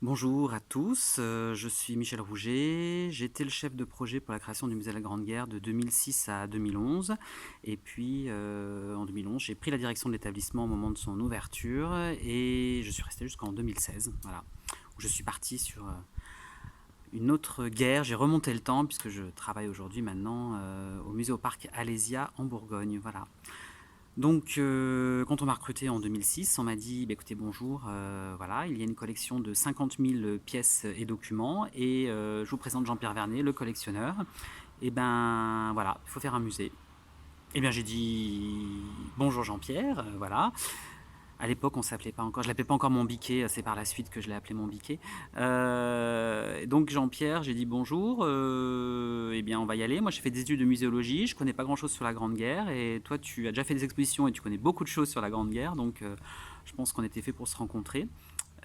Bonjour à tous, je suis Michel Rouget. J'étais le chef de projet pour la création du musée de la Grande Guerre de 2006 à 2011 et puis, en 2011, j'ai pris la direction de l'établissement au moment de son ouverture et je suis resté jusqu'en 2016, voilà, où je suis parti sur, une autre guerre. J'ai remonté le temps puisque je travaille aujourd'hui maintenant, au musée au parc Alésia en Bourgogne, voilà. Donc, quand on m'a recruté en 2006, on m'a dit bah, écoutez, bonjour, voilà, il y a une collection de 50 000 pièces et documents, et je vous présente Jean-Pierre Vernet, le collectionneur. Et ben voilà, il faut faire un musée. Et bien j'ai dit bonjour Jean-Pierre, voilà. À l'époque, on s'appelait pas encore, je l'appelais pas encore mon biquet, c'est par la suite que je l'ai appelé mon biquet. Donc Jean-Pierre, j'ai dit bonjour, eh bien on va y aller. Moi j'ai fait des études de muséologie, je connais pas grand chose sur la Grande Guerre, et toi tu as déjà fait des expositions et tu connais beaucoup de choses sur la Grande Guerre, donc je pense qu'on était fait pour se rencontrer.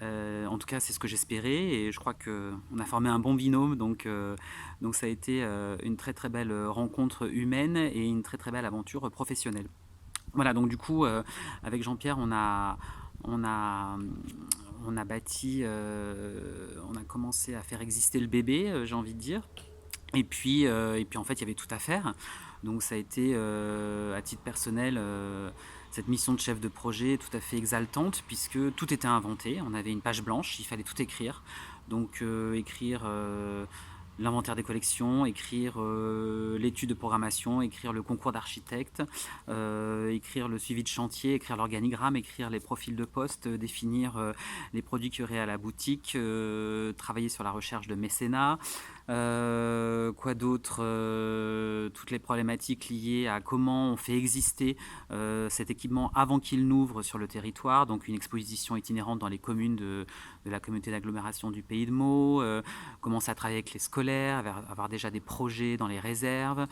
En tout cas, c'est ce que j'espérais, et je crois qu'on a formé un bon binôme, donc ça a été une très très belle rencontre humaine et une très très belle aventure professionnelle. Voilà, donc du coup, avec Jean-Pierre, on a, on a bâti, on a commencé à faire exister le bébé, j'ai envie de dire. Et puis en fait, il y avait tout à faire. Donc ça a été, à titre personnel, cette mission de chef de projet tout à fait exaltante, puisque tout était inventé. On avait une page blanche, il fallait tout écrire. Donc écrire l'inventaire des collections, écrire l'étude de programmation, écrire le concours d'architecte, écrire le suivi de chantier, écrire l'organigramme, écrire les profils de poste, définir les produits qu'il y aurait à la boutique, travailler sur la recherche de mécénat. Quoi d'autre, toutes les problématiques liées à comment on fait exister cet équipement avant qu'il n'ouvre sur le territoire, donc une exposition itinérante dans les communes de la communauté d'agglomération du Pays de Meaux, commencer à travailler avec les scolaires, avoir déjà des projets dans les réserves,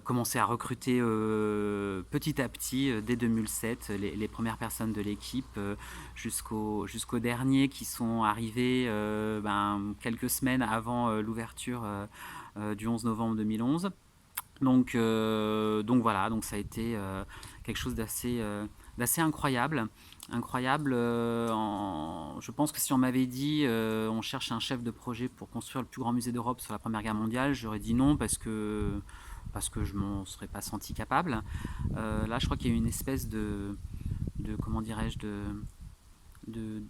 commencer à recruter petit à petit, dès 2007, les premières personnes de l'équipe, jusqu'aux derniers qui sont arrivés quelques semaines avant l'ouverture du 11 novembre 2011. Donc voilà, donc ça a été quelque chose d'assez incroyable. Incroyable. Je pense que si on m'avait dit on cherche un chef de projet pour construire le plus grand musée d'Europe sur la Première Guerre mondiale, j'aurais dit non parce que je m'en serais pas senti capable. Là, je crois qu'il y a eu une espèce de comment dirais-je, de,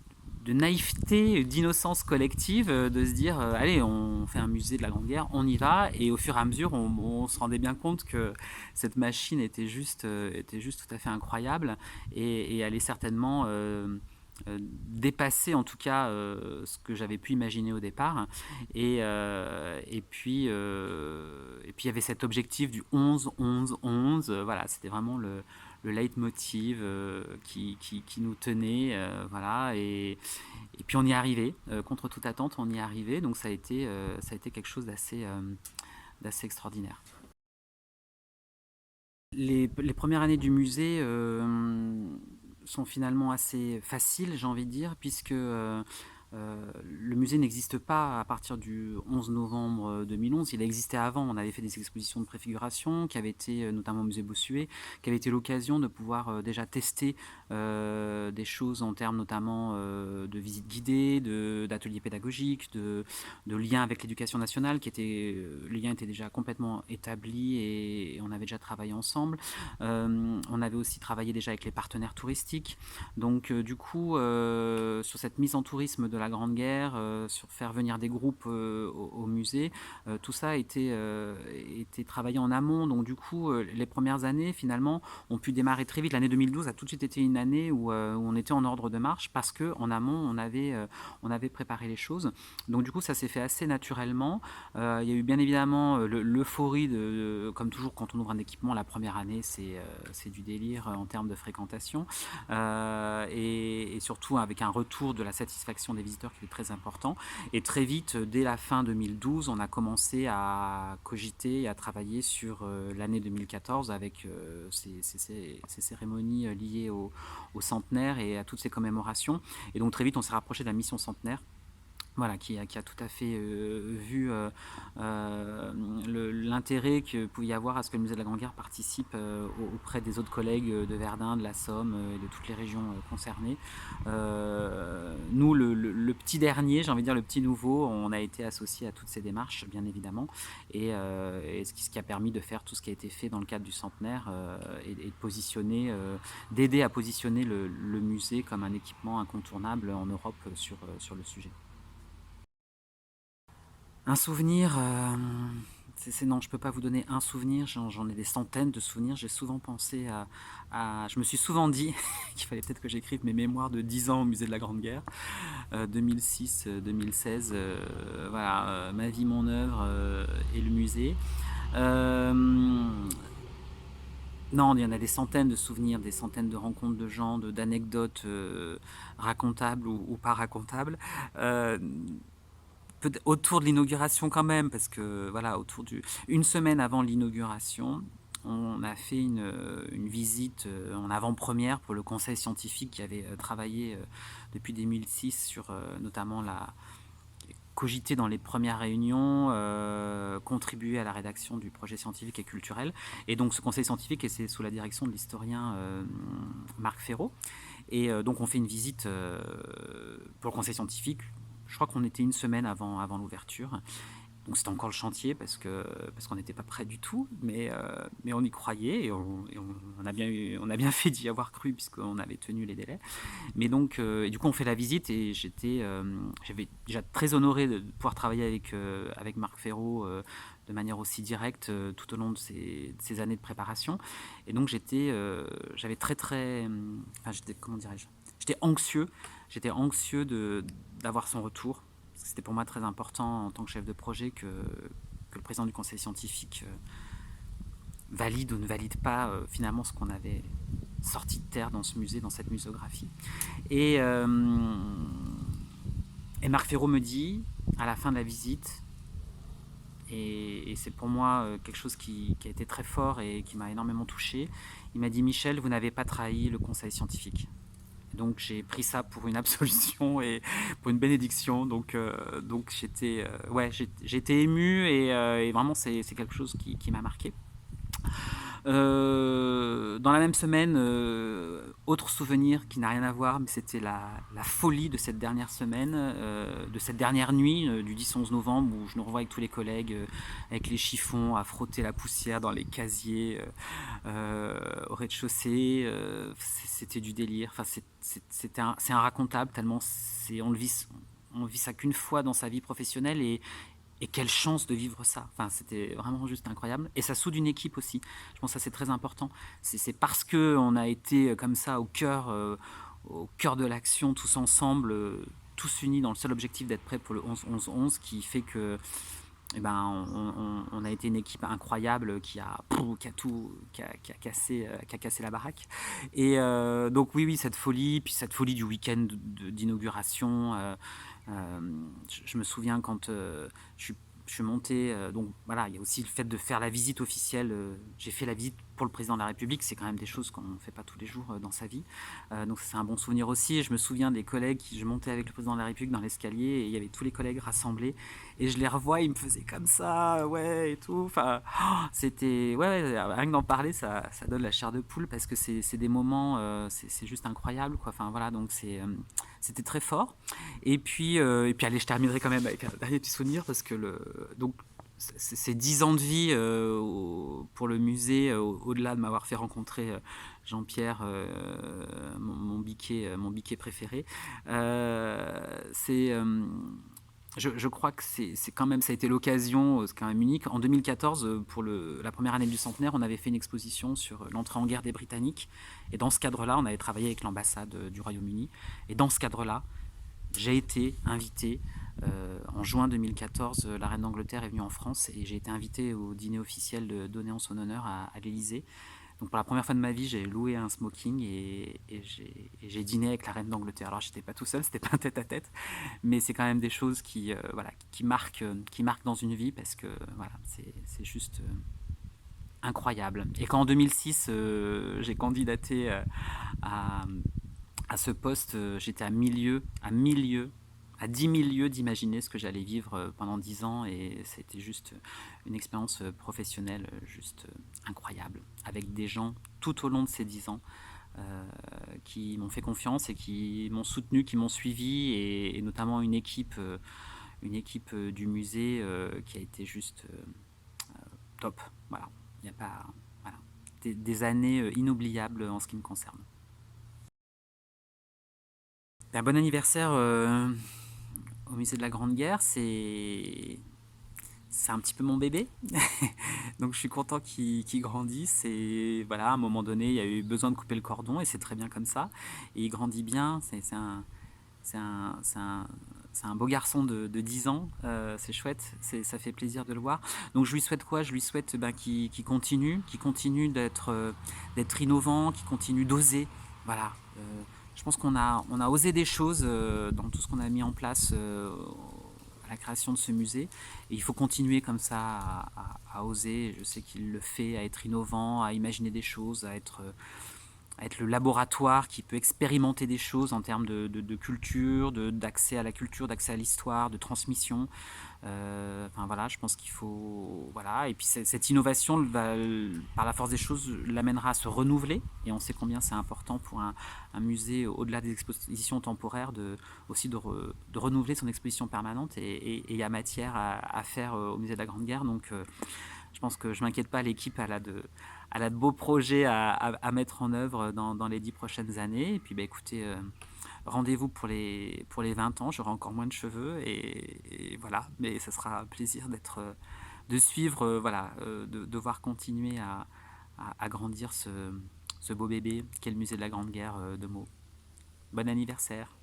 de naïveté, d'innocence collective, de se dire allez, on fait un musée de la Grande Guerre, on y va, et au fur et à mesure, on se rendait bien compte que cette machine était juste tout à fait incroyable, et allait certainement dépasser en tout cas ce que j'avais pu imaginer au départ. Et puis il y avait cet objectif du 11 11 11, voilà, c'était vraiment le leitmotiv qui nous tenait, voilà. Et puis on y est arrivé, contre toute attente, on y est arrivé, donc ça a été quelque chose d'assez extraordinaire. Les premières années du musée sont finalement assez faciles, j'ai envie de dire, puisque le musée n'existe pas à partir du 11 novembre 2011. Il a existé avant. On avait fait des expositions de préfiguration qui avaient été, notamment au musée Bossuet, qui avaient été l'occasion de pouvoir déjà tester des choses en termes notamment de visites guidées, d'ateliers pédagogiques, de liens avec l'éducation nationale, le lien était déjà complètement établi, et on avait déjà travaillé ensemble. On avait aussi travaillé déjà avec les partenaires touristiques. Donc du coup, sur cette mise en tourisme de la Grande Guerre, sur faire venir des groupes au musée, tout ça a été travaillé en amont. Donc du coup, les premières années, finalement, ont pu démarrer très vite. L'année 2012 a tout de suite été une année où on était en ordre de marche, parce qu'en amont, on avait préparé les choses. Donc du coup, ça s'est fait assez naturellement. Il y a eu bien évidemment l'euphorie comme toujours quand on ouvre un équipement, la première année, c'est du délire en termes de fréquentation. Et surtout avec un retour de la satisfaction des visiteurs qui est très important. Et très vite, dès la fin 2012, on a commencé à cogiter et à travailler sur l'année 2014 avec ces cérémonies liées au centenaire et à toutes ces commémorations. Et donc très vite, on s'est rapproché de la mission centenaire Voilà, qui a tout à fait vu l'intérêt que pouvait y avoir à ce que le musée de la Grande Guerre participe auprès des autres collègues de Verdun, de la Somme et de toutes les régions concernées. Nous, le petit dernier, j'ai envie de dire le petit nouveau, on a été associé à toutes ces démarches, bien évidemment, et ce qui a permis de faire tout ce qui a été fait dans le cadre du centenaire et de positionner, d'aider à positionner le musée comme un équipement incontournable en Europe sur le sujet. Un souvenir, non, je peux pas vous donner un souvenir, j'en ai des centaines de souvenirs. J'ai souvent pensé je me suis souvent dit qu'il fallait peut-être que j'écrive mes mémoires de 10 ans au musée de la Grande Guerre, 2006-2016, voilà, ma vie, mon œuvre et le musée. Euh, non, il y en a des centaines de souvenirs, des centaines de rencontres de gens, d'anecdotes racontables ou pas racontables. Euh, Autour de l'inauguration quand même, parce que voilà, une semaine avant l'inauguration, on a fait une visite en avant-première pour le conseil scientifique qui avait travaillé depuis 2006 sur notamment la cogité dans les premières réunions, contribuer à la rédaction du projet scientifique et culturel. Et donc ce conseil scientifique, c'est sous la direction de l'historien Marc Ferraud. Et donc on fait une visite pour le conseil scientifique. Je crois qu'on était une semaine avant l'ouverture. Donc c'était encore le chantier parce qu'on n'était pas prêt du tout, mais on y croyait et on a bien fait d'y avoir cru puisqu'on avait tenu les délais. Mais donc, et du coup, on fait la visite et j'avais déjà très honoré de pouvoir travailler avec Marc Ferraud de manière aussi directe tout au long de ces années de préparation. Et donc, j'avais enfin, comment dirais-je, j'étais anxieux d'avoir son retour. Parce que c'était pour moi très important en tant que chef de projet que le président du conseil scientifique valide ou ne valide pas finalement ce qu'on avait sorti de terre dans ce musée, dans cette muséographie. Et, euh, et Marc Ferraud me dit, à la fin de la visite, et c'est pour moi quelque chose qui a été très fort et qui m'a énormément touché, il m'a dit: Michel, vous n'avez pas trahi le conseil scientifique. Donc j'ai pris ça pour une absolution et pour une bénédiction. Donc j'ai été ému et vraiment c'est quelque chose qui m'a marqué. Dans la même semaine, autre souvenir qui n'a rien à voir, mais c'était la folie de cette dernière semaine, de cette dernière nuit du 10-11 novembre où je nous revois avec tous les collègues, avec les chiffons, à frotter la poussière dans les casiers au rez-de-chaussée. C'était du délire. Enfin, c'est inracontable tellement on vit ça qu'une fois dans sa vie professionnelle et quelle chance de vivre ça. Enfin, c'était vraiment juste incroyable. Et ça soude une équipe aussi. Je pense que ça, c'est très important. C'est parce qu'on a été comme ça au cœur de l'action, tous ensemble, tous unis dans le seul objectif d'être prêts pour le 11-11-11, qui fait que on a été une équipe incroyable qui a cassé la baraque. Et donc oui, cette folie, puis cette folie du week-end d'inauguration. Je me souviens quand je suis monté, donc voilà, il y a aussi le fait de faire la visite officielle. J'ai fait la visite pour le président de la République, c'est quand même des choses qu'on ne fait pas tous les jours dans sa vie. Donc c'est un bon souvenir aussi. Et je me souviens des collègues, je montais avec le président de la République dans l'escalier et il y avait tous les collègues rassemblés. Et je les revois, ils me faisaient comme ça, ouais, et tout. Enfin, c'était, ouais, rien que d'en parler, ça donne la chair de poule parce que c'est des moments, c'est juste incroyable, quoi. Enfin voilà, donc c'était très fort. Et puis allez, je terminerai quand même avec un dernier petit souvenir parce que donc ces 10 ans de vie pour le musée, au-delà de m'avoir fait rencontrer Jean-Pierre, mon biquet préféré, c'est je crois que c'est quand même, ça a été l'occasion, c'est quand même unique. En 2014, pour la première année du centenaire, on avait fait une exposition sur l'entrée en guerre des Britanniques. Et dans ce cadre-là, on avait travaillé avec l'ambassade du Royaume-Uni. Et dans ce cadre-là, j'ai été invité en juin 2014. La reine d'Angleterre est venue en France et j'ai été invité au dîner officiel de donner en son honneur à l'Élysée. Donc pour la première fois de ma vie, j'ai loué un smoking et j'ai dîné avec la reine d'Angleterre. Alors j'étais pas tout seul, c'était pas un tête-à-tête, mais c'est quand même des choses voilà, qui marquent dans une vie parce que voilà, c'est juste incroyable. Et quand en 2006, j'ai candidaté à ce poste, j'étais à 1000 lieues à 10 000 lieues d'imaginer ce que j'allais vivre pendant 10 ans, et c'était juste une expérience professionnelle juste incroyable, avec des gens tout au long de ces 10 ans qui m'ont fait confiance et qui m'ont soutenu, qui m'ont suivi, et notamment une équipe du musée qui a été juste top. Voilà, il n'y a pas voilà. Des années inoubliables en ce qui me concerne. Un bon anniversaire au musée de la Grande Guerre, c'est un petit peu mon bébé. Donc je suis content qu'il grandisse, et voilà, à un moment donné, il y a eu besoin de couper le cordon, et c'est très bien comme ça. Et il grandit bien, c'est un, c'est un, c'est un, c'est un beau garçon de 10 ans, c'est chouette, ça fait plaisir de le voir. Donc je lui souhaite quoi? Je lui souhaite qu'il continue d'être innovant, qu'il continue d'oser. Voilà. Je pense on a osé des choses dans tout ce qu'on a mis en place à la création de ce musée. Et il faut continuer comme ça à oser. Je sais qu'il le fait, à être innovant, à imaginer des choses, à être le laboratoire qui peut expérimenter des choses en termes de culture, d'accès à la culture, d'accès à l'histoire, de transmission. Enfin voilà, je pense qu'il faut voilà. Et puis cette innovation par la force des choses, l'amènera à se renouveler. Et on sait combien c'est important pour un musée, au-delà des expositions temporaires, aussi de renouveler son exposition permanente. Et il y a matière à faire au musée de la Grande Guerre. Donc je pense que je m'inquiète pas, l'équipe elle a de beaux projets à mettre en œuvre dans les 10 prochaines années. Et puis bah, écoutez, rendez-vous pour les 20 ans, j'aurai encore moins de cheveux, et voilà, mais ce sera un plaisir de suivre, voilà, de devoir continuer à grandir ce beau bébé qu'est le musée de la Grande Guerre de Meaux. Bon anniversaire.